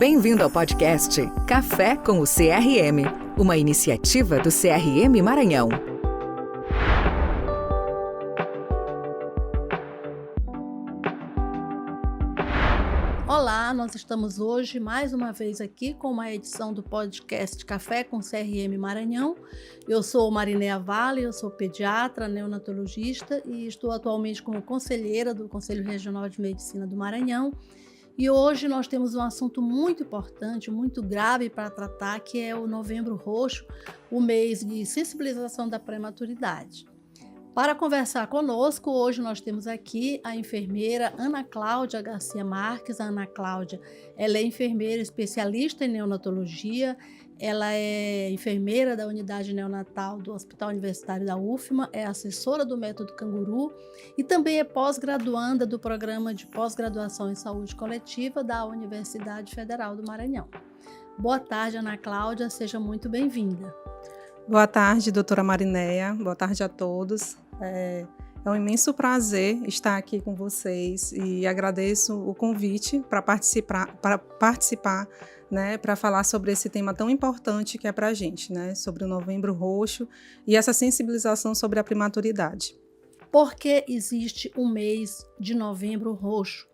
Bem-vindo ao podcast Café com o CRM, uma iniciativa do CRM Maranhão. Olá, nós estamos hoje mais uma vez aqui com uma edição do podcast Café com CRM Maranhão. Eu sou Marinéia Vale, eu sou pediatra, neonatologista e estou atualmente como conselheira do Conselho Regional de Medicina do Maranhão. E hoje nós temos um assunto muito importante, muito grave para tratar, que é o Novembro Roxo, o mês de sensibilização da prematuridade. Para conversar conosco, hoje nós temos aqui a enfermeira Ana Cláudia Garcia Marques. A Ana Cláudia, ela é enfermeira especialista em neonatologia, ela é enfermeira da unidade neonatal do Hospital Universitário da UFMA, é assessora do Método Canguru e também é pós-graduanda do Programa de Pós-Graduação em Saúde Coletiva da Universidade Federal do Maranhão. Boa tarde, Ana Cláudia, seja muito bem-vinda. Boa tarde, doutora Marinéia. Boa tarde a todos. É um imenso prazer estar aqui com vocês e agradeço o convite para participar, né, para falar sobre esse tema tão importante que é para a gente, né, sobre o Novembro Roxo e essa sensibilização sobre a prematuridade. Por que existe um mês de Novembro Roxo,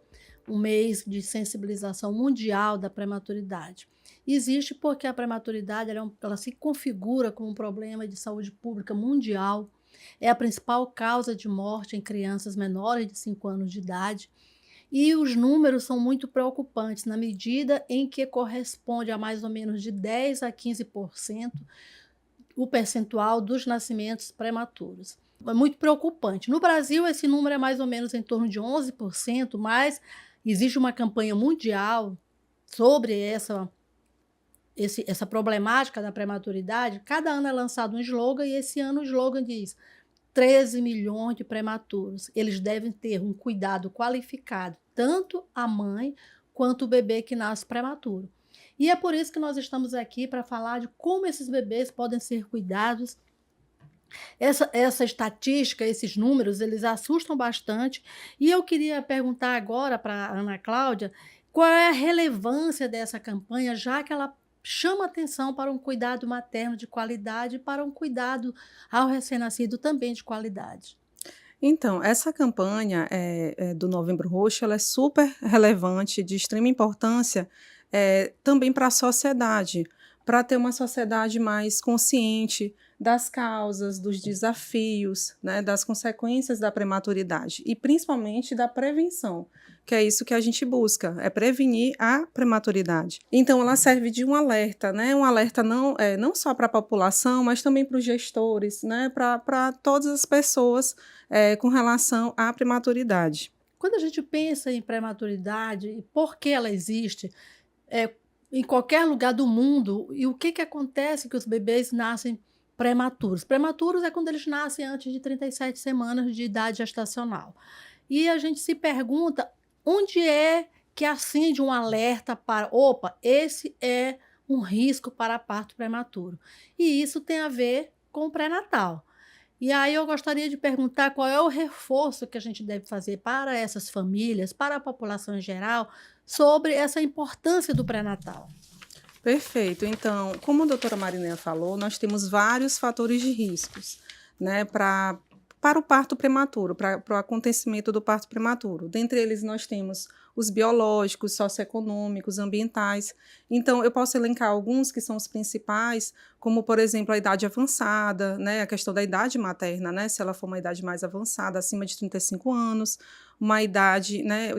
um mês de sensibilização mundial da prematuridade? Existe porque a prematuridade ela se configura como um problema de saúde pública mundial, é a principal causa de morte em crianças menores de 5 anos de idade, e os números são muito preocupantes na medida em que corresponde a mais ou menos de 10 a 15% o percentual dos nascimentos prematuros. É muito preocupante. No Brasil, esse número é mais ou menos em torno de 11%, mas existe uma campanha mundial sobre essa problemática da prematuridade. Cada ano é lançado um slogan e esse ano o slogan diz 13 milhões de prematuros. Eles devem ter um cuidado qualificado, tanto a mãe quanto o bebê que nasce prematuro. E é por isso que nós estamos aqui para falar de como esses bebês podem ser cuidados. Essa estatística, esses números, eles assustam bastante. E eu queria perguntar agora para a Ana Cláudia qual é a relevância dessa campanha, já que ela chama atenção para um cuidado materno de qualidade e para um cuidado ao recém-nascido também de qualidade. Então, essa campanha do Novembro Roxo ela é super relevante, de extrema importância também para a sociedade, para ter uma sociedade mais consciente das causas, dos desafios, né, das consequências da prematuridade e principalmente da prevenção, que é isso que a gente busca, é prevenir a prematuridade. Então, ela serve de um alerta, né, um alerta não só para a população, mas também para os gestores, né, para todas as pessoas com relação à prematuridade. Quando a gente pensa em prematuridade e por que ela existe, em qualquer lugar do mundo, e o que acontece que os bebês nascem prematuros? Prematuros é quando eles nascem antes de 37 semanas de idade gestacional. E a gente se pergunta onde é que acende um alerta para, esse é um risco para parto prematuro. E isso tem a ver com o pré-natal. E aí eu gostaria de perguntar qual é o reforço que a gente deve fazer para essas famílias, para a população em geral, sobre essa importância do pré-natal. Perfeito. Então, como a doutora Marinéia falou, nós temos vários fatores de riscos, né, para o parto prematuro, para o acontecimento do parto prematuro. Dentre eles, nós temos os biológicos, socioeconômicos, ambientais. Então, eu posso elencar alguns que são os principais, como, por exemplo, a idade avançada, né, a questão da idade materna, né, se ela for uma idade mais avançada, acima de 35 anos, uma idade, né,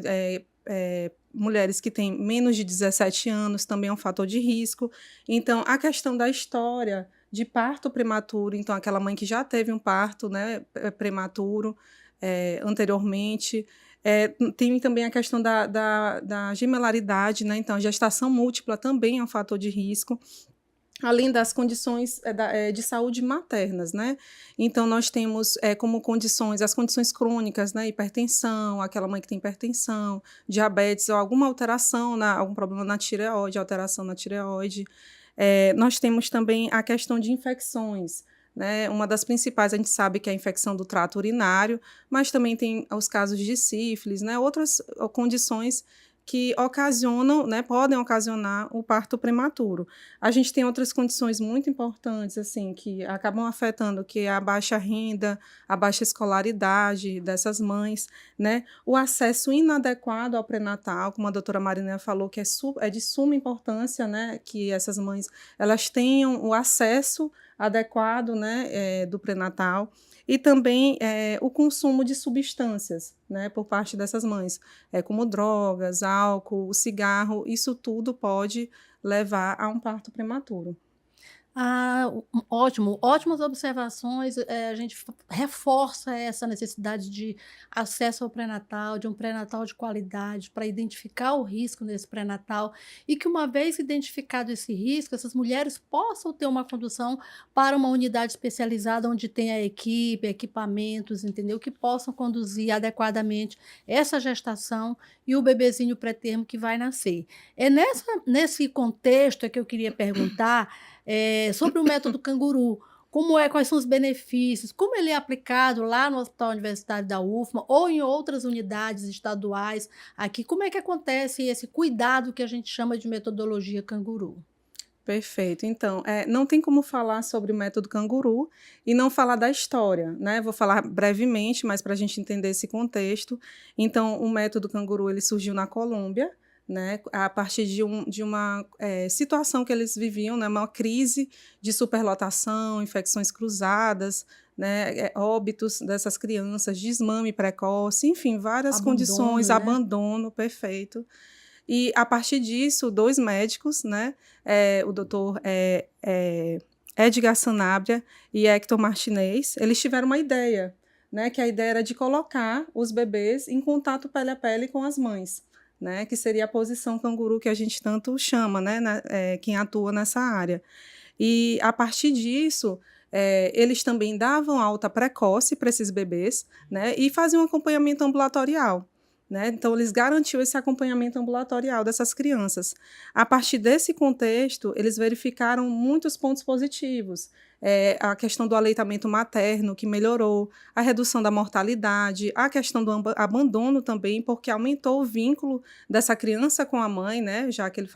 mulheres que têm menos de 17 anos também é um fator de risco. Então, a questão da história de parto prematuro, então aquela mãe que já teve um parto, né, prematuro anteriormente. Tem também a questão da gemelaridade, né, então a gestação múltipla também é um fator de risco, além das condições de saúde maternas, né? Então, nós temos como condições, as condições crônicas, né? Hipertensão, aquela mãe que tem hipertensão, diabetes ou alguma alteração, algum problema na tireoide, alteração na tireoide. Nós temos também a questão de infecções, né? Uma das principais, a gente sabe que é a infecção do trato urinário, mas também tem os casos de sífilis, né? Outras condições que ocasionam, né, podem ocasionar o parto prematuro. A gente tem outras condições muito importantes, assim, que acabam afetando, que é a baixa renda, a baixa escolaridade dessas mães, né, o acesso inadequado ao pré-natal, como a doutora Marinéia falou, que é de suma importância, né, que essas mães elas tenham o acesso adequado, né, do pré-natal, e também o consumo de substâncias, né, por parte dessas mães, como drogas, álcool, cigarro, isso tudo pode levar a um parto prematuro. Ah, ótimo, ótimas observações. A gente reforça essa necessidade de acesso ao pré-natal, de um pré-natal de qualidade, para identificar o risco nesse pré-natal e que, uma vez identificado esse risco, essas mulheres possam ter uma condução para uma unidade especializada onde tenha equipe, equipamentos, entendeu? Que possam conduzir adequadamente essa gestação e o bebezinho pré-termo que vai nascer. Nesse contexto é que eu queria perguntar sobre o método canguru, quais são os benefícios, como ele é aplicado lá no Hospital Universitário da UFMA ou em outras unidades estaduais aqui, como é que acontece esse cuidado que a gente chama de metodologia canguru? Perfeito. Então, não tem como falar sobre o método canguru e não falar da história, né? Vou falar brevemente, mas para a gente entender esse contexto. Então, o método canguru ele surgiu na Colômbia, né? A partir de uma situação que eles viviam, né? Uma crise de superlotação, infecções cruzadas, né? Óbitos dessas crianças, desmame precoce, enfim, várias condições, Né? abandono, perfeito. E, a partir disso, 2 médicos, né, o doutor Edgar Sanabria e Hector Martinez, eles tiveram uma ideia, né, que a ideia era de colocar os bebês em contato pele a pele com as mães, né, que seria a posição canguru que a gente tanto chama, né, quem atua nessa área. E, a partir disso, eles também davam alta precoce para esses bebês, né, e faziam um acompanhamento ambulatorial. Né? Então, eles garantiam esse acompanhamento ambulatorial dessas crianças. A partir desse contexto, eles verificaram muitos pontos positivos. A questão do aleitamento materno, que melhorou, a redução da mortalidade, a questão do abandono também, porque aumentou o vínculo dessa criança com a mãe, né? Já que ele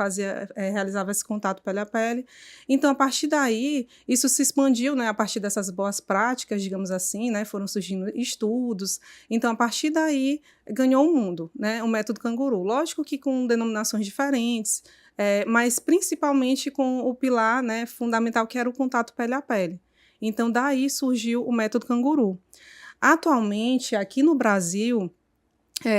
realizava esse contato pele a pele. Então, a partir daí, isso se expandiu, né? A partir dessas boas práticas, digamos assim, né? Foram surgindo estudos. Então, a partir daí, ganhou o mundo, né? O método canguru. Lógico que com denominações diferentes, mas principalmente com o pilar, né, fundamental, que era o contato pele a pele. Então, daí surgiu o método canguru. Atualmente, aqui no Brasil,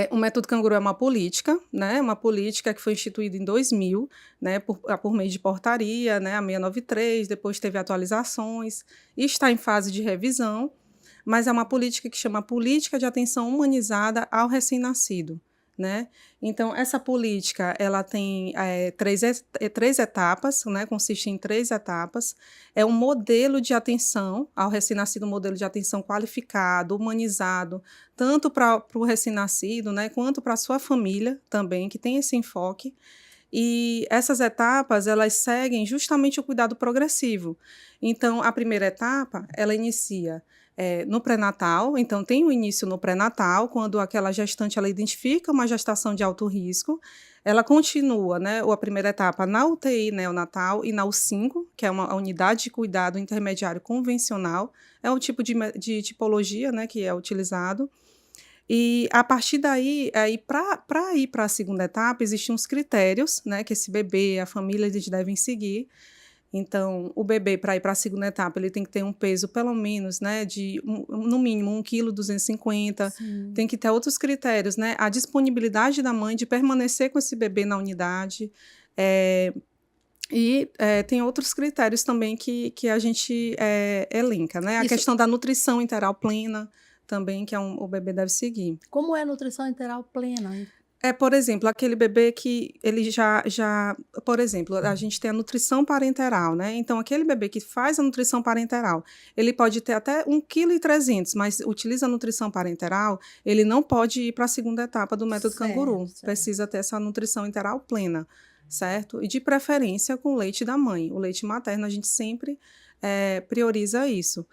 o método canguru é uma política, né, uma política que foi instituída em 2000, né, por meio de portaria, né, a 693, depois teve atualizações, e está em fase de revisão, mas é uma política que chama Política de Atenção Humanizada ao Recém-Nascido. Né? Então, essa política ela tem três etapas, né? Consiste em 3 etapas. É um modelo de atenção ao recém-nascido, um modelo de atenção qualificado, humanizado, tanto para o recém-nascido, né? Quanto para a sua família também, que tem esse enfoque. E essas etapas, elas seguem justamente o cuidado progressivo. Então, a primeira etapa, ela inicia no pré-natal, então tem o início no pré-natal, quando aquela gestante ela identifica uma gestação de alto risco, ela continua, né, a primeira etapa na UTI neonatal e na U5, que é a unidade de cuidado intermediário convencional, é um tipo de tipologia, né, que é utilizado. E, a partir daí, para ir para a segunda etapa, existem uns critérios, né, que esse bebê, a família, eles devem seguir. Então, o bebê, para ir para a segunda etapa, ele tem que ter um peso, pelo menos, né, no mínimo, 1,250 kg. Tem que ter outros critérios, né? A disponibilidade da mãe de permanecer com esse bebê na unidade. Tem outros critérios também que a gente elenca, né? A questão da nutrição enteral plena também, que o bebê deve seguir. Como é a nutrição enteral plena? Por exemplo, aquele bebê que ele por exemplo, a gente tem a nutrição parenteral, né? Então, aquele bebê que faz a nutrição parenteral, ele pode ter até 1,3 kg, mas utiliza a nutrição parenteral, ele não pode ir para a segunda etapa do método canguru. Certo. Precisa ter essa nutrição enteral plena, certo? E de preferência com o leite da mãe. O leite materno, a gente sempre prioriza isso.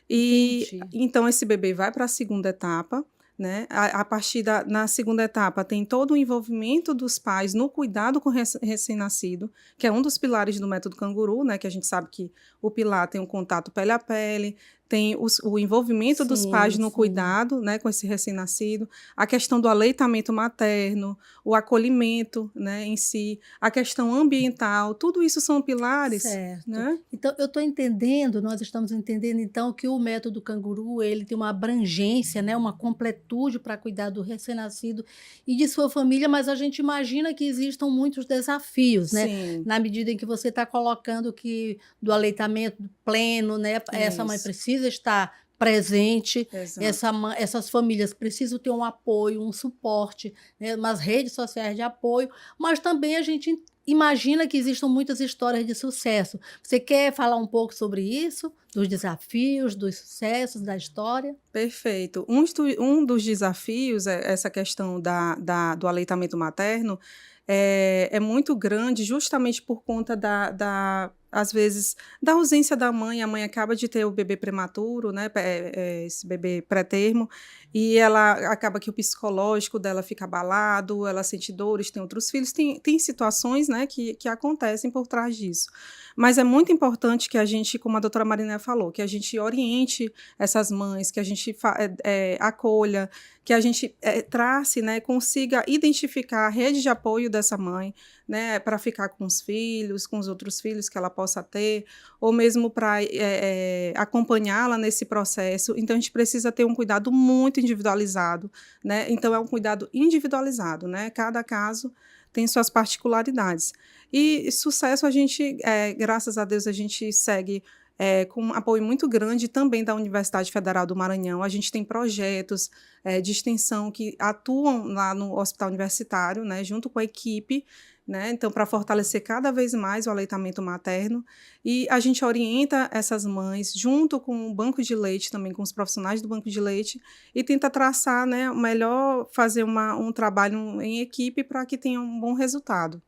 E então, esse bebê vai para a segunda etapa, né? A partir na segunda etapa, tem todo o envolvimento dos pais no cuidado com o recém-nascido, que é um dos pilares do método Canguru, né? Que a gente sabe que o pilar tem um contato pele a pele, tem o envolvimento dos pais no cuidado, né, com esse recém-nascido, a questão do aleitamento materno, o acolhimento, né, em si, a questão ambiental, tudo isso são pilares. Certo. Né? Então, eu estou entendendo, nós estamos entendendo, então, que o método Canguru, ele tem uma abrangência, né, uma completude para cuidar do recém-nascido e de sua família, mas a gente imagina que existam muitos desafios, né? Sim. Na medida em que você está colocando que do aleitamento pleno, né, essa mãe precisa estar presente, essas famílias precisam ter um apoio, um suporte, né, umas redes sociais de apoio, mas também a gente imagina que existam muitas histórias de sucesso. Você quer falar um pouco sobre isso? Dos desafios, dos sucessos, da história? Perfeito. Um dos desafios é essa questão do aleitamento materno, é muito grande justamente por conta às vezes, da ausência da mãe. A mãe acaba de ter o bebê prematuro, né, esse bebê pré-termo, e ela acaba que o psicológico dela fica abalado, ela sente dores, tem outros filhos, tem situações, né, que acontecem por trás disso. Mas é muito importante que a gente, como a doutora Marinéia falou, que a gente oriente essas mães, que a gente acolha, que a gente trace, né, consiga identificar a rede de apoio dessa mãe, né, para ficar com os filhos, com os outros filhos que ela possa ter, ou mesmo para acompanhá-la nesse processo. Então, a gente precisa ter um cuidado muito individualizado, né? Então, é um cuidado individualizado, né? Cada caso tem suas particularidades. E sucesso, a gente, graças a Deus, a gente segue com um apoio muito grande também da Universidade Federal do Maranhão. A gente tem projetos de extensão que atuam lá no Hospital Universitário, né, junto com a equipe, né, então, para fortalecer cada vez mais o aleitamento materno. E a gente orienta essas mães, junto com o banco de leite, também com os profissionais do banco de leite, e tenta traçar, né, melhor fazer um trabalho em equipe para que tenha um bom resultado.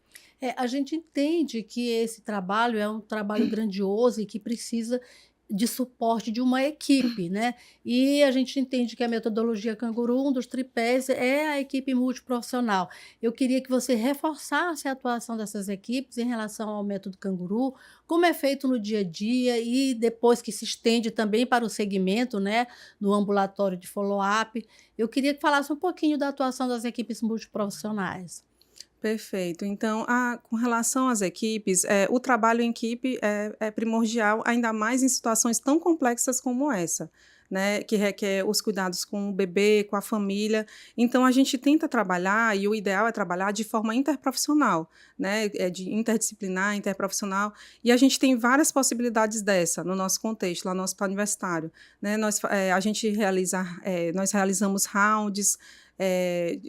A gente entende que esse trabalho é um trabalho grandioso e que precisa de suporte de uma equipe, né? E a gente entende que a metodologia Canguru, um dos tripés, é a equipe multiprofissional. Eu queria que você reforçasse a atuação dessas equipes em relação ao método Canguru, como é feito no dia a dia e depois que se estende também para o segmento, né, do ambulatório de follow-up. Eu queria que falasse um pouquinho da atuação das equipes multiprofissionais. Perfeito. Então, com relação às equipes, o trabalho em equipe é primordial, ainda mais em situações tão complexas como essa, né, que requer os cuidados com o bebê, com a família. Então, a gente tenta trabalhar, e o ideal é trabalhar de forma interprofissional, né, de interdisciplinar, interprofissional, e a gente tem várias possibilidades dessa no nosso contexto, lá no Hospital Universitário, né. Nós realizamos rounds,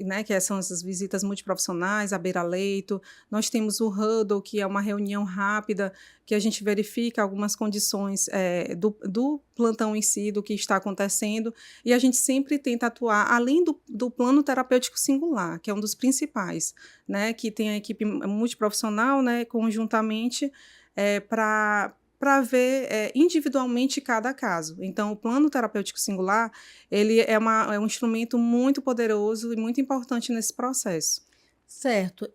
né, que são essas visitas multiprofissionais, à beira-leito. Nós temos o Huddle, que é uma reunião rápida, que a gente verifica algumas condições do plantão em si, do que está acontecendo, e a gente sempre tenta atuar, além do plano terapêutico singular, que é um dos principais, né, que tem a equipe multiprofissional, né, conjuntamente, para ver individualmente cada caso. Então, o plano terapêutico singular, ele é um instrumento muito poderoso e muito importante nesse processo. Certo.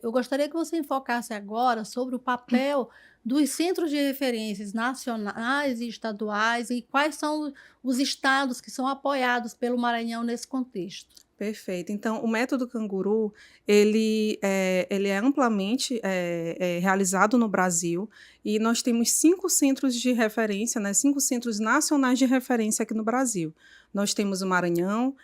Eu gostaria que você enfocasse agora sobre o papel dos centros de referências nacionais e estaduais e quais são os estados que são apoiados pelo Maranhão nesse contexto. Perfeito. Então, o método Canguru, ele é amplamente realizado no Brasil, e nós temos 5 centros de referência, né, 5 centros nacionais de referência aqui no Brasil. Nós temos o Maranhão,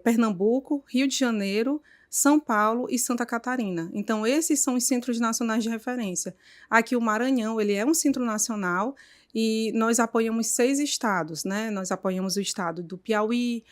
Pernambuco, Rio de Janeiro, São Paulo e Santa Catarina. Então, esses são os centros nacionais de referência. Aqui o Maranhão, ele é um centro nacional, e nós apoiamos 6 estados, né? Nós apoiamos o estado do Piauí,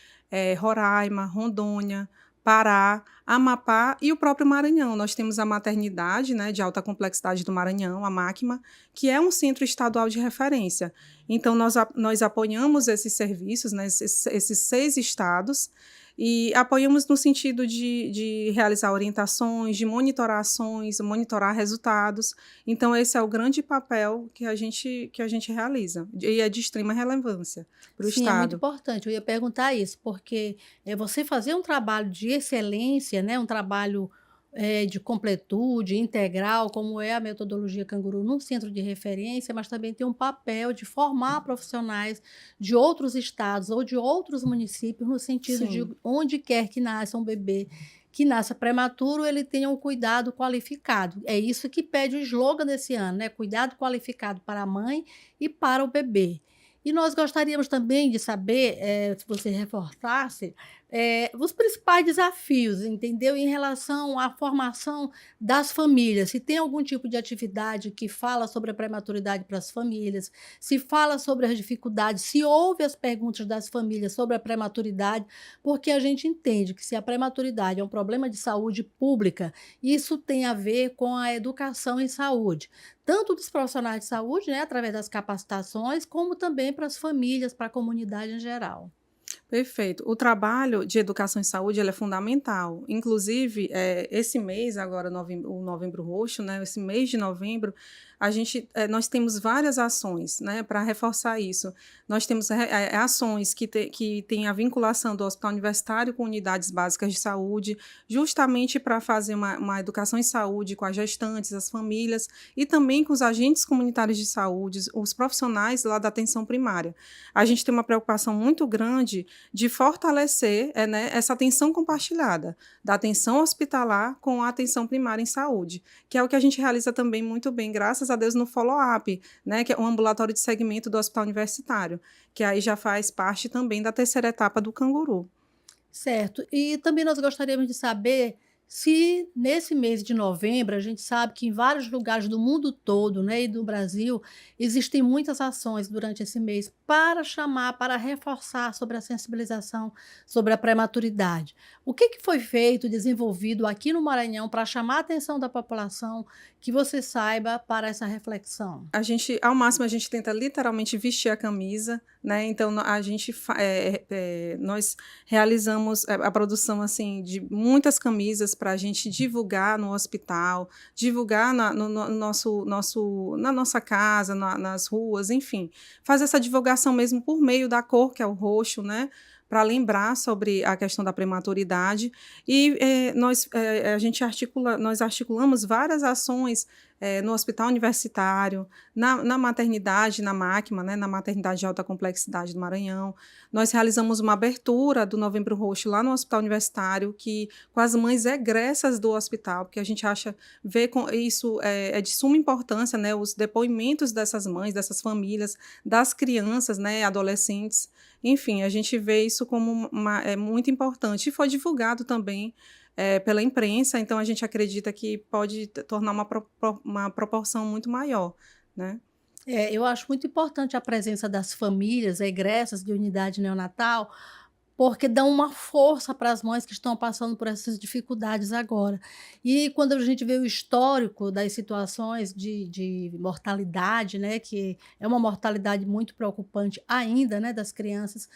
Roraima, Rondônia, Pará, Amapá e o próprio Maranhão. Nós temos a maternidade, né, de alta complexidade do Maranhão, a MACMA, que é um centro estadual de referência. Então, nós apoiamos esses serviços, né, esses 6 estados, E apoiamos no sentido de realizar orientações, de monitorar ações, monitorar resultados. Então, esse é o grande papel que a gente realiza, e é de extrema relevância para o Sim, é muito Estado. importante. Eu ia perguntar isso, porque você fazer um trabalho de excelência, né, um trabalho de completude, integral, como é a metodologia Canguru, num centro de referência, mas também tem um papel de formar profissionais de outros estados ou de outros municípios, no sentido de Sim, onde quer que nasça um bebê que nasça prematuro, ele tenha um cuidado qualificado. É isso que pede o slogan desse ano, né? Cuidado qualificado para a mãe e para o bebê. E nós gostaríamos também de saber, se você reforçasse, os principais desafios, entendeu? Em relação à formação das famílias. Se tem algum tipo de atividade que fala sobre a prematuridade para as famílias, se fala sobre as dificuldades, se ouve as perguntas das famílias sobre a prematuridade, porque a gente entende que se a prematuridade é um problema de saúde pública, isso tem a ver com a educação em saúde tanto dos profissionais de saúde, né, através das capacitações, como também para as famílias, para a comunidade em geral. perfeito. O trabalho de educação em saúde ele é fundamental. Inclusive, esse mês, agora, o Novembro Roxo, né, esse mês de novembro, nós temos várias ações, né, para reforçar isso. Nós temos ações que têm a vinculação do hospital universitário com unidades básicas de saúde, justamente para fazer uma educação em saúde com as gestantes, as famílias, e também com os agentes comunitários de saúde, os profissionais lá da atenção primária. A gente tem uma preocupação muito grande de fortalecer né, essa atenção compartilhada, da atenção hospitalar com a atenção primária em saúde, que é o que a gente realiza também muito bem, graças a Deus, no follow-up, né, que é um ambulatório de segmento do hospital universitário, que aí já faz parte também da terceira etapa do Canguru. Certo. E também nós gostaríamos de saber se nesse mês de novembro, a gente sabe que em vários lugares do mundo todo, né, e do Brasil, existem muitas ações durante esse mês para chamar, para reforçar sobre a sensibilização sobre a prematuridade. O que foi feito, desenvolvido aqui no Maranhão para chamar a atenção da população, que você saiba, para essa reflexão? Ao máximo, a gente tenta literalmente vestir a camisa, né? Então, nós realizamos a produção, assim, de muitas camisas para a gente divulgar no hospital, divulgar na nossa casa, nas ruas, enfim. Fazer essa divulgação mesmo por meio da cor, que é o roxo, né? Para lembrar sobre a questão da prematuridade. E nós articulamos várias ações no hospital universitário, na maternidade, na MACMA, né, na maternidade de alta complexidade do Maranhão. Nós realizamos uma abertura do Novembro Roxo lá no hospital universitário, com as mães egressas do hospital, porque a gente vê com isso de suma importância, né, os depoimentos dessas mães, dessas famílias, das crianças, né, adolescentes. Enfim, a gente vê isso como muito importante. E foi divulgado também pela imprensa, então a gente acredita que pode tornar uma proporção muito maior, né? Eu acho muito importante a presença das famílias egressas de unidade neonatal, porque dão uma força para as mães que estão passando por essas dificuldades agora. E quando a gente vê o histórico das situações de mortalidade, né, que é uma mortalidade muito preocupante ainda, né, das crianças,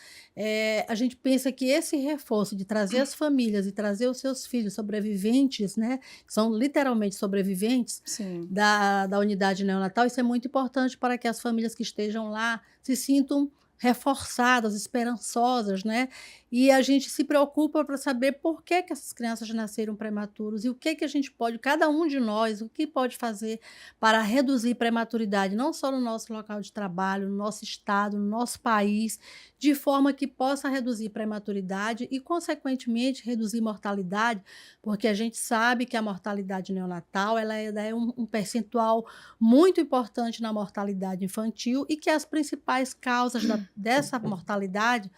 a gente pensa que esse reforço de trazer as famílias e trazer os seus filhos sobreviventes, né, que são literalmente sobreviventes Sim. da unidade neonatal, isso é muito importante para que as famílias que estejam lá se sintam reforçadas, esperançosas, né? E a gente se preocupa para saber por que essas crianças nasceram prematuros e o que a gente pode, cada um de nós, o que pode fazer para reduzir prematuridade, não só no nosso local de trabalho, no nosso estado, no nosso país, de forma que possa reduzir prematuridade e, consequentemente, reduzir mortalidade, porque a gente sabe que a mortalidade neonatal ela é um percentual muito importante na mortalidade infantil e que as principais causas dessa mortalidade,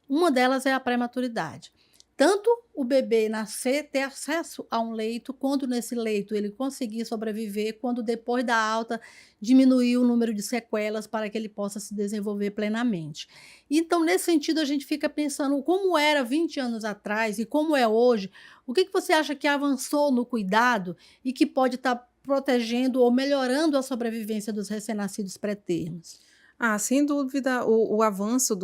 uma delas é a prematuridade. Tanto o bebê nascer, ter acesso a um leito, quando nesse leito ele conseguir sobreviver, quando depois da alta diminuir o número de sequelas para que ele possa se desenvolver plenamente. Então, nesse sentido, a gente fica pensando como era 20 anos atrás e como é hoje. O que você acha que avançou no cuidado e que pode estar protegendo ou melhorando a sobrevivência dos recém-nascidos pré-termos? Sem dúvida, o avanço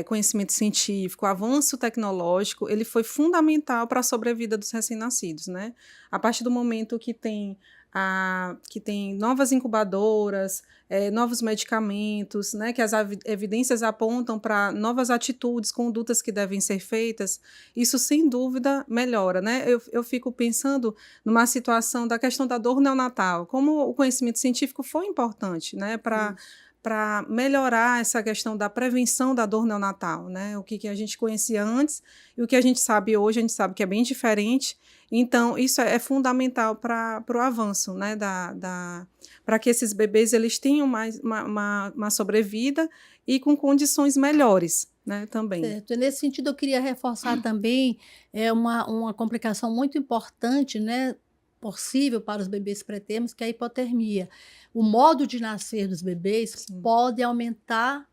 conhecimento científico, o avanço tecnológico, ele foi fundamental para a sobrevida dos recém-nascidos, né? A partir do momento que tem novas incubadoras, novos medicamentos, né, que as evidências apontam para novas atitudes, condutas que devem ser feitas, isso sem dúvida melhora, né? Eu fico pensando numa situação da questão da dor neonatal, como o conhecimento científico foi importante, né, para melhorar essa questão da prevenção da dor neonatal, né? O que a gente conhecia antes e o que a gente sabe hoje, a gente sabe que é bem diferente. Então, isso é fundamental para o avanço, né? Para que esses bebês eles tenham uma sobrevida e com condições melhores, né? Também. Certo. E nesse sentido, eu queria reforçar também uma complicação muito importante, né, possível para os bebês pré-termos, que é a hipotermia. O modo de nascer dos bebês Sim. pode aumentar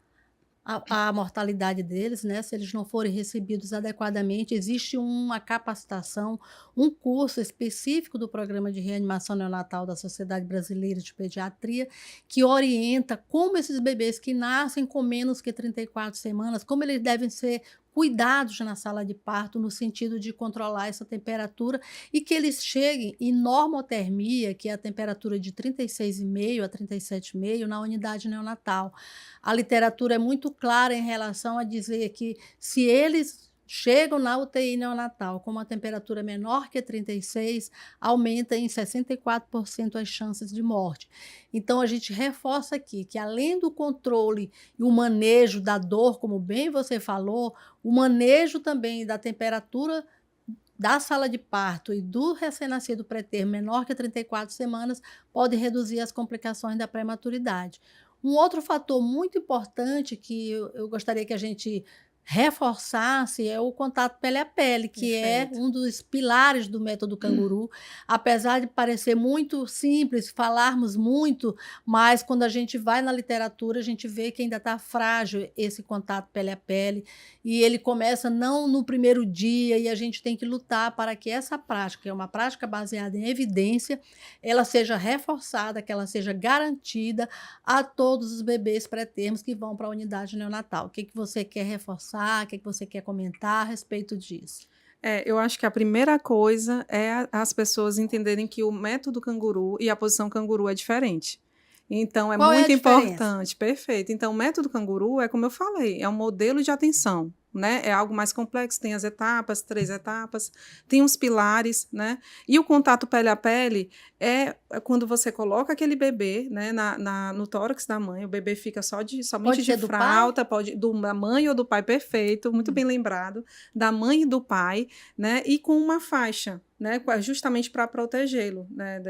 a mortalidade deles, né, se eles não forem recebidos adequadamente. Existe uma capacitação, um curso específico do Programa de Reanimação Neonatal da Sociedade Brasileira de Pediatria, que orienta como esses bebês que nascem com menos que 34 semanas, como eles devem ser cuidados na sala de parto, no sentido de controlar essa temperatura e que eles cheguem em normotermia, que é a temperatura de 36,5 a 37,5 na unidade neonatal. A literatura é muito clara em relação a dizer que se eles chegam na UTI neonatal com uma temperatura menor que 36, aumenta em 64% as chances de morte. Então, a gente reforça aqui que, além do controle e o manejo da dor, como bem você falou, o manejo também da temperatura da sala de parto e do recém-nascido pré-termo menor que 34 semanas pode reduzir as complicações da prematuridade. Um outro fator muito importante que eu gostaria que a gente reforçasse é o contato pele a pele, que Perfeito. é um dos pilares do método canguru. Apesar de parecer muito simples, falarmos muito, mas quando a gente vai na literatura, a gente vê que ainda está frágil esse contato pele a pele, e ele começa não no primeiro dia, e a gente tem que lutar para que essa prática, que é uma prática baseada em evidência, ela seja reforçada, que ela seja garantida a todos os bebês pré-termos que vão para a unidade neonatal. O que você quer reforçar? O que você quer comentar a respeito disso? Eu acho que a primeira coisa é as pessoas entenderem que o método canguru e a posição canguru é diferente. Então, é Qual é a muito diferença? importante, perfeito. Então, o método canguru é como eu falei, é um modelo de atenção, né? É algo mais complexo, tem as etapas, 3 etapas, tem os pilares, né? E o contato pele a pele é quando você coloca aquele bebê, né, no tórax da mãe, o bebê fica somente Pode de ser do pai? fralda, pode da mãe ou do pai, perfeito, muito bem lembrado, da mãe e do pai, né? E com uma faixa, né, justamente para protegê-lo, né,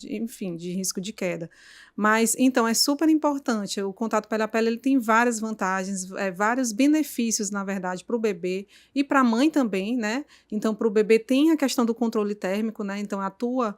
enfim, de risco de queda. Mas, então, é super importante, o contato pele a pele ele tem várias vantagens, vários benefícios, na verdade, para o bebê e para a mãe também, né? Então, para o bebê tem a questão do controle térmico, né? Então, atua,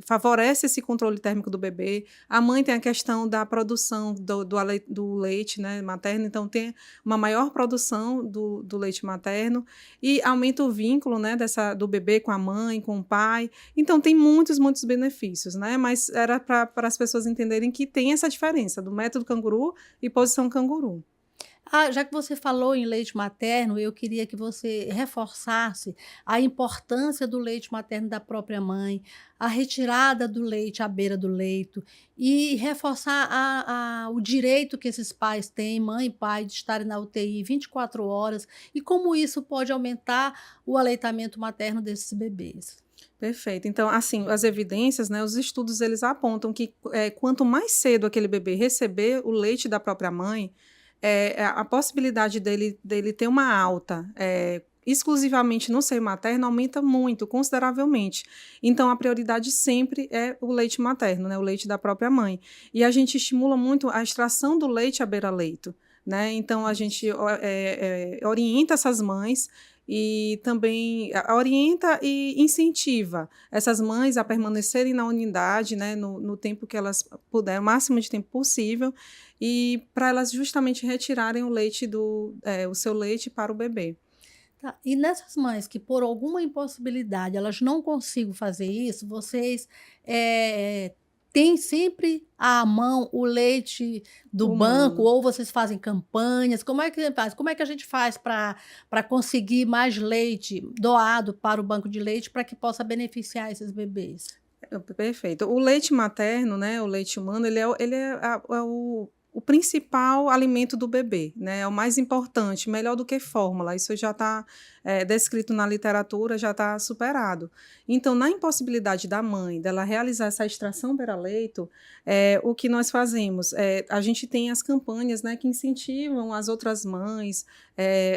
favorece esse controle térmico do bebê. A mãe tem a questão da produção do leite, né, materno, então tem uma maior produção do leite materno e aumenta o vínculo, né, do bebê com a mãe, com o pai. Então, tem muitos, muitos benefícios, né? Mas era para as pessoas entenderem que tem essa diferença do método canguru e posição canguru. Já que você falou em leite materno, eu queria que você reforçasse a importância do leite materno da própria mãe, a retirada do leite à beira do leito e reforçar o direito que esses pais têm, mãe e pai, de estarem na UTI 24 horas e como isso pode aumentar o aleitamento materno desses bebês. Perfeito. Então, assim, as evidências, né, os estudos, eles apontam que quanto mais cedo aquele bebê receber o leite da própria mãe, a possibilidade dele ter uma alta exclusivamente no seio materno aumenta muito, consideravelmente. Então, a prioridade sempre é o leite materno, né, o leite da própria mãe. E a gente estimula muito a extração do leite à beira-leito, né? Então, a gente orienta essas mães e também orienta e incentiva essas mães a permanecerem na unidade, né, no tempo que elas puderem, o máximo de tempo possível, e para elas justamente retirarem o leite o seu leite para o bebê. Tá. E nessas mães que por alguma impossibilidade elas não consigam fazer isso, vocês tem sempre à mão o leite do banco, ou vocês fazem campanhas? Como é que faz? Como é que a gente faz para conseguir mais leite doado para o banco de leite para que possa beneficiar esses bebês? Perfeito. O leite materno, né, o leite humano, ele é o principal alimento do bebê, né? É o mais importante, melhor do que fórmula. Isso já está descrito na literatura, já está superado. Então, na impossibilidade da mãe dela realizar essa extração beira-leito, o que nós fazemos? A gente tem as campanhas, né, que incentivam as outras mães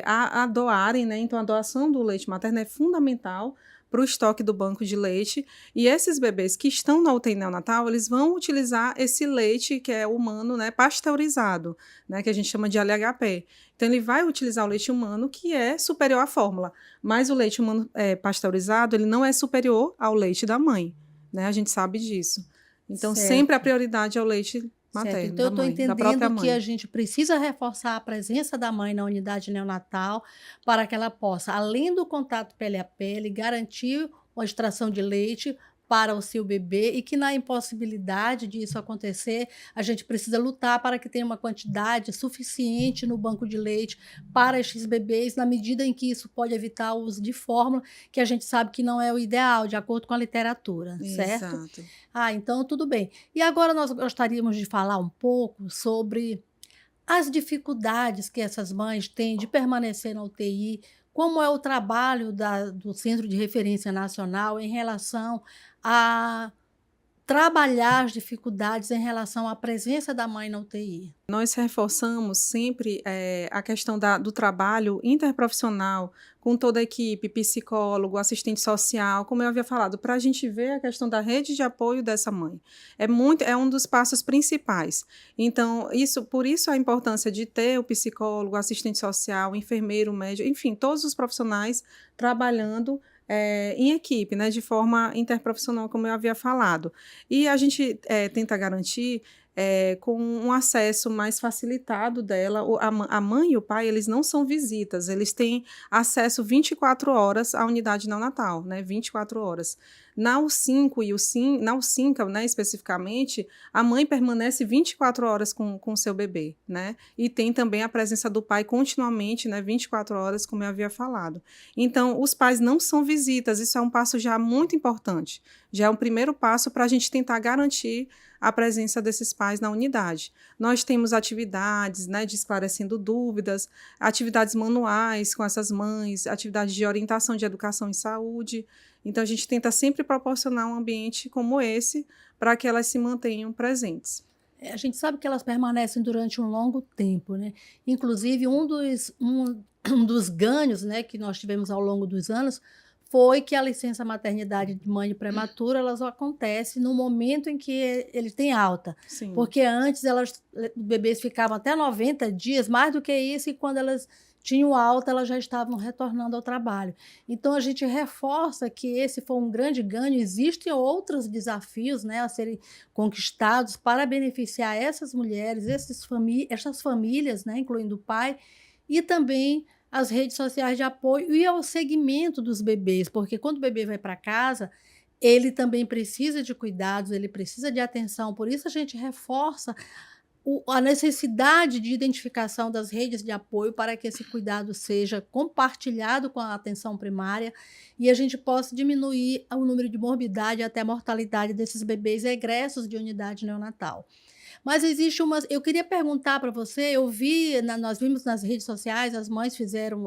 a doarem, né? Então, a doação do leite materno é fundamental para o estoque do banco de leite, e esses bebês que estão na UTI neonatal, eles vão utilizar esse leite que é humano, né, pasteurizado, né, que a gente chama de LHP. Então, ele vai utilizar o leite humano, que é superior à fórmula, mas o leite humano pasteurizado, ele não é superior ao leite da mãe, né, a gente sabe disso. Então, sempre a prioridade é o leite materno, certo. Então, eu estou entendendo que a gente precisa reforçar a presença da mãe na unidade neonatal para que ela possa, além do contato pele a pele, garantir uma extração de leite para o seu bebê e que na impossibilidade disso acontecer, a gente precisa lutar para que tenha uma quantidade suficiente no banco de leite para estes bebês, na medida em que isso pode evitar o uso de fórmula, que a gente sabe que não é o ideal, de acordo com a literatura, certo? Exato. Então tudo bem. E agora nós gostaríamos de falar um pouco sobre as dificuldades que essas mães têm de permanecer na UTI, como é o trabalho do Centro de Referência Nacional em relação a trabalhar as dificuldades em relação à presença da mãe na UTI. Nós reforçamos sempre a questão do trabalho interprofissional com toda a equipe, psicólogo, assistente social, como eu havia falado, para a gente ver a questão da rede de apoio dessa mãe. É um dos passos principais. Então, por isso a importância de ter o psicólogo, assistente social, enfermeiro, médico, enfim, todos os profissionais trabalhando em equipe, né, de forma interprofissional, como eu havia falado. E a gente tenta garantir com um acesso mais facilitado dela. A mãe e o pai, eles não são visitas, eles têm acesso 24 horas à unidade neonatal, né, 24 horas. Na U5 na U5, né, especificamente, a mãe permanece 24 horas com o seu bebê, né, e tem também a presença do pai continuamente, né, 24 horas, como eu havia falado. Então, os pais não são visitas, isso é um passo já muito importante, já é um primeiro passo para a gente tentar garantir a presença desses pais na unidade. Nós temos atividades, né, de esclarecendo dúvidas, atividades manuais com essas mães, atividades de orientação de educação em saúde. Então, a gente tenta sempre proporcionar um ambiente como esse para que elas se mantenham presentes. A gente sabe que elas permanecem durante um longo tempo, né? Inclusive, um dos ganhos, né, que nós tivemos ao longo dos anos foi que a licença maternidade de mãe prematura, elas acontece no momento em que ele tem alta. Sim. Porque antes os bebês ficavam até 90 dias, mais do que isso, e quando elas tinham alta, elas já estavam retornando ao trabalho. Então, a gente reforça que esse foi um grande ganho. Existem outros desafios, né, a serem conquistados para beneficiar essas mulheres, essas famílias, né, incluindo o pai, e também as redes sociais de apoio e ao segmento dos bebês, porque quando o bebê vai para casa, ele também precisa de cuidados, ele precisa de atenção, por isso a gente reforça a necessidade de identificação das redes de apoio para que esse cuidado seja compartilhado com a atenção primária e a gente possa diminuir o número de morbidade e até mortalidade desses bebês egressos de unidade neonatal. Mas existe eu queria perguntar para você, nós vimos nas redes sociais,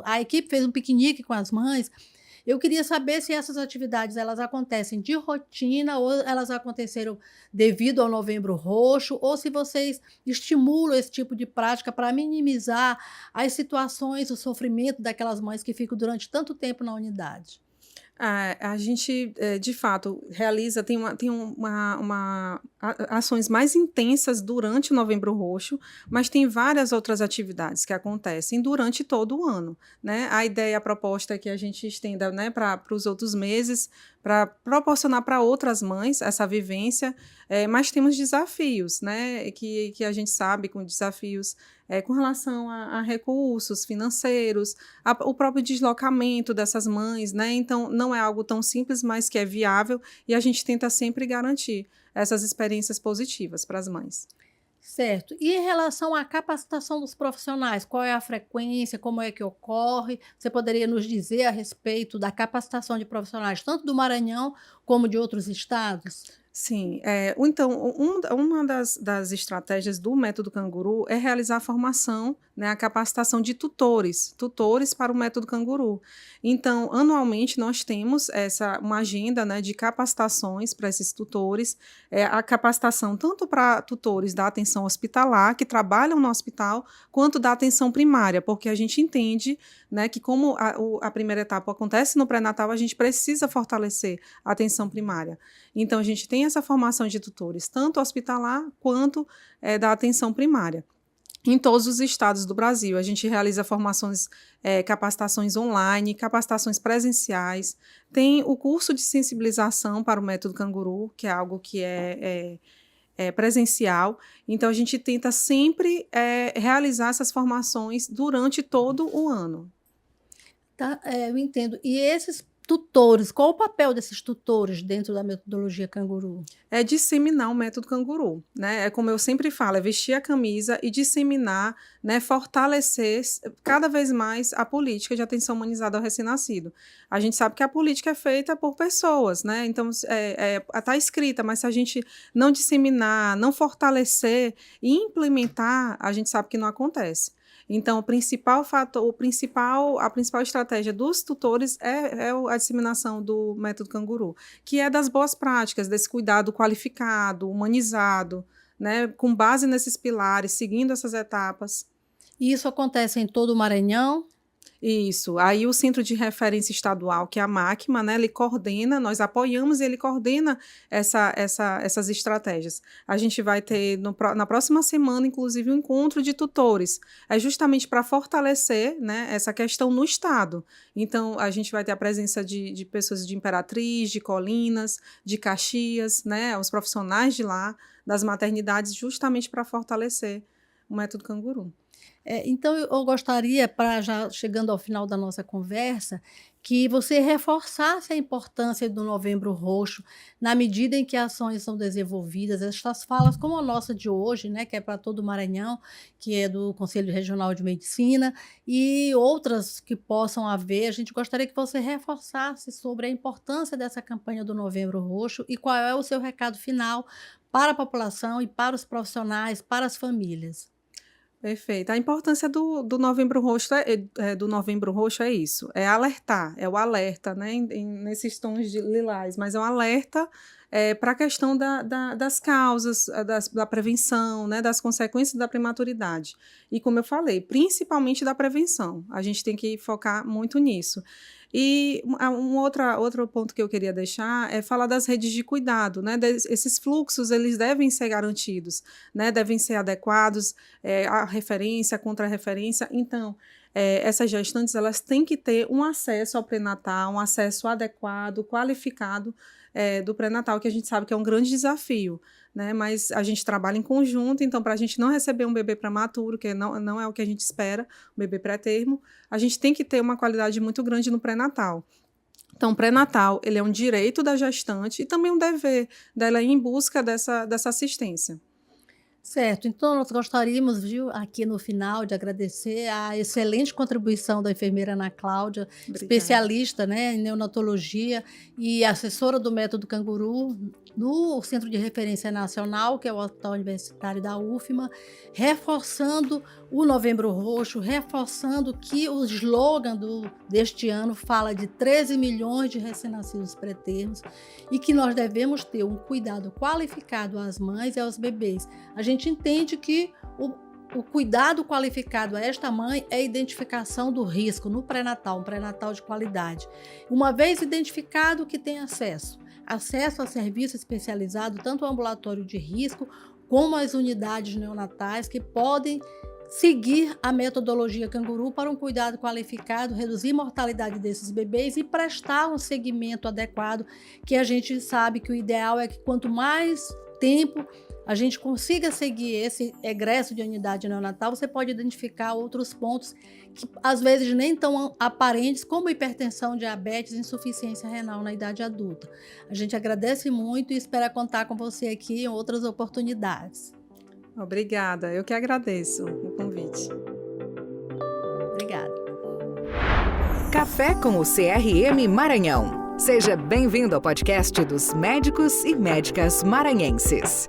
a equipe fez um piquenique com as mães. Eu queria saber se essas atividades elas acontecem de rotina ou elas aconteceram devido ao Novembro Roxo, ou se vocês estimulam esse tipo de prática para minimizar as situações, o sofrimento daquelas mães que ficam durante tanto tempo na unidade. A gente, de fato, tem ações mais intensas durante o Novembro Roxo, mas tem várias outras atividades que acontecem durante todo o ano, né? A proposta é que a gente estenda, né, para os outros meses, para proporcionar para outras mães essa vivência, mas temos desafios, né, que a gente sabe, com desafios com relação a recursos financeiros, o próprio deslocamento dessas mães, né? Então, não é algo tão simples, mas que é viável, e a gente tenta sempre garantir essas experiências positivas para as mães. Certo. E em relação à capacitação dos profissionais, qual é a frequência, como é que ocorre? Você poderia nos dizer a respeito da capacitação de profissionais, tanto do Maranhão como de outros estados? Sim, então, uma das estratégias do método Canguru é realizar a formação, né, a capacitação de tutores para o método Canguru. Então, anualmente, nós temos uma agenda, né, de capacitações para esses tutores, a capacitação tanto para tutores da atenção hospitalar, que trabalham no hospital, quanto da atenção primária, porque a gente entende, né, que como a primeira etapa acontece no pré-natal, a gente precisa fortalecer a atenção primária. Então, a gente tem essa formação de tutores, tanto hospitalar quanto da atenção primária. Em todos os estados do Brasil, a gente realiza formações, capacitações online, capacitações presenciais. Tem o curso de sensibilização para o método Canguru, que é algo que é presencial. Então, a gente tenta sempre realizar essas formações durante todo o ano. Tá, eu entendo. E esses tutores, qual o papel desses tutores dentro da metodologia Canguru? É disseminar o método Canguru, né? É como eu sempre falo, é vestir a camisa e disseminar, né? Fortalecer cada vez mais a política de atenção humanizada ao recém-nascido. A gente sabe que a política é feita por pessoas, né? Então, está escrita, mas se a gente não disseminar, não fortalecer e implementar, a gente sabe que não acontece. Então, a principal estratégia dos tutores é a disseminação do método Canguru, que é das boas práticas, desse cuidado qualificado, humanizado, né, com base nesses pilares, seguindo essas etapas. E isso acontece em todo o Maranhão? Isso. Aí o Centro de Referência Estadual, que é a MACMA, né, ele coordena, nós apoiamos e ele coordena essas estratégias. A gente vai ter na próxima semana, inclusive, um encontro de tutores. É justamente para fortalecer, né, essa questão no estado. Então, a gente vai ter a presença de pessoas de Imperatriz, de Colinas, de Caxias, né, os profissionais de lá, das maternidades, justamente para fortalecer o método Canguru. Então, eu gostaria, para já chegando ao final da nossa conversa, que você reforçasse a importância do Novembro Roxo, na medida em que ações são desenvolvidas, estas falas, como a nossa de hoje, né, que é para todo o Maranhão, que é do Conselho Regional de Medicina, e outras que possam haver. A gente gostaria que você reforçasse sobre a importância dessa campanha do Novembro Roxo e qual é o seu recado final para a população e para os profissionais, para as famílias. Perfeito. A importância do Novembro Roxo do Novembro Roxo é isso, é alertar, é o alerta, né, nesses tons de lilás, mas é um alerta para a questão das causas, da prevenção, né, das consequências da prematuridade. E como eu falei, principalmente da prevenção, a gente tem que focar muito nisso. E outro ponto que eu queria deixar é falar das redes de cuidado, né? Esses fluxos, eles devem ser garantidos, né? Devem ser adequados, a referência, a contra-referência. Então, essas gestantes, elas têm que ter um acesso ao pré-natal, um acesso adequado, qualificado do pré-natal, que a gente sabe que é um grande desafio, né? Mas a gente trabalha em conjunto, então, para a gente não receber um bebê prematuro, que não é o que a gente espera, um bebê pré-termo, a gente tem que ter uma qualidade muito grande no pré-natal. Então, o pré-natal, ele é um direito da gestante e também um dever dela ir em busca dessa assistência. Certo, então nós gostaríamos, viu, aqui no final, de agradecer a excelente contribuição da enfermeira Ana Cláudia, Obrigada. especialista, né, em neonatologia e assessora do método Canguru no Centro de Referência Nacional, que é o Hospital Universitário da UFMA, reforçando o Novembro Roxo, reforçando que o slogan deste ano fala de 13 milhões de recém-nascidos pré-termos e que nós devemos ter um cuidado qualificado às mães e aos bebês. A gente entende que o cuidado qualificado a esta mãe é a identificação do risco no pré-natal, um pré-natal de qualidade. Uma vez identificado, que tem acesso a serviço especializado, tanto o ambulatório de risco como as unidades neonatais, que podem seguir a metodologia Canguru para um cuidado qualificado, reduzir a mortalidade desses bebês e prestar um segmento adequado, que a gente sabe que o ideal é que quanto mais tempo a gente consiga seguir esse egresso de unidade neonatal, você pode identificar outros pontos que às vezes nem tão aparentes, como hipertensão, diabetes, insuficiência renal na idade adulta. A gente agradece muito e espera contar com você aqui em outras oportunidades. Obrigada, eu que agradeço o convite. Obrigada. Café com o CRM Maranhão. Seja bem-vindo ao podcast dos médicos e médicas maranhenses.